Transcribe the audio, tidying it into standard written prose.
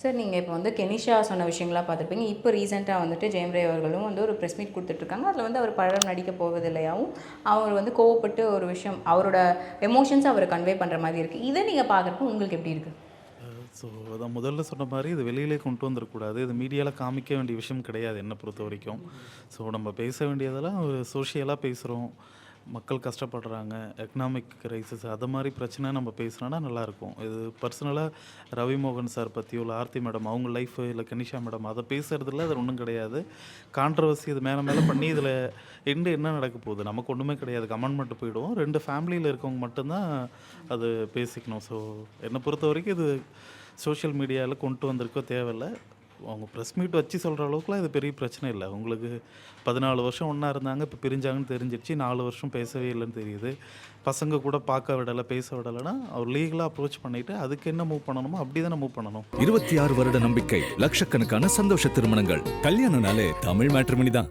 Sir நீங்கள் இப்போ வந்து கெனிஷா சொன்ன விஷயங்கள்லாம் பார்த்துருப்பீங்க. இப்போ ரீசெண்டாக வந்துட்டு ஜெயம் ரவி அவர்களும் வந்து ஒரு ப்ரெஸ் மீட் கொடுத்துட்ருக்காங்க. அதில் வந்து அவர் படம் நடிக்க போவதில்லையாவும், அவர் வந்து கோவப்பட்டு ஒரு விஷயம் அவரோட எமோஷன்ஸை அவர் கன்வே பண்ணுற மாதிரி இருக்குது. இதை நீங்கள் பார்க்குறப்போ உங்களுக்கு எப்படி இருக்குது? ஸோ அதான் முதல்ல சொன்ன மாதிரி இது வெளியிலே கொண்டு வந்துடக்கூடாது. இது மீடியாவில் காமிக்க வேண்டிய விஷயம் கிடையாது என்னை பொறுத்த வரைக்கும். ஸோ நம்ம பேச வேண்டியதெல்லாம் ஒரு சோஷியலாக பேசுகிறோம். மக்கள் கஷ்டப்படுறாங்க, எக்கனாமிக் கிரைசிஸ் அது மாதிரி பிரச்சனை நம்ம பேசுனோன்னா நல்லாயிருக்கும். இது பர்சனலாக ரவிமோகன் சார் பற்றியோ இல்லை ஆர்த்தி மேடம் அவங்க லைஃபு இல்லை கனிஷா மேடம் அதை பேசுகிறதுல அது ஒன்றும் கிடையாது. கான்ட்ரவர்சி இது மேலே மேலே பண்ணி இதில் என்ன நடக்க போகுது? நமக்கு ஒன்றுமே கிடையாது. கமெண்ட் மட்டும் போயிடுவோம். 2 ஃபேமிலியில் இருக்கவங்க மட்டும்தான் அது பேசிக்கணும். ஸோ என்னை பொறுத்த வரைக்கும் இது சோஷியல் மீடியாவில் கொண்டு வந்திருக்கோ தேவையில்லை. அவங்க ப்ரெஸ் மீட் வச்சு சொல்கிற அளவுக்குலாம் இது பெரிய பிரச்சனை இல்லை. அவங்களுக்கு 14 வருஷம் ஒன்றா இருந்தாங்க, இப்போ பிரிஞ்சாங்கன்னு தெரிஞ்சிருச்சு. 4 வருஷம் பேசவே இல்லைன்னு தெரியுது. பசங்க கூட பார்க்க விடலை, பேச விடலைன்னா அவர் லீகலாக அப்ரோச் பண்ணிவிட்டு அதுக்கு என்ன மூவ் பண்ணணுமோ அப்படி தானே மூவ் பண்ணணும். 26 வருட நம்பிக்கை, லட்சக்கணக்கான சந்தோஷ திருமணங்கள். கல்யாணம்னாலே தமிழ் மேட்ரிமோனி தான்.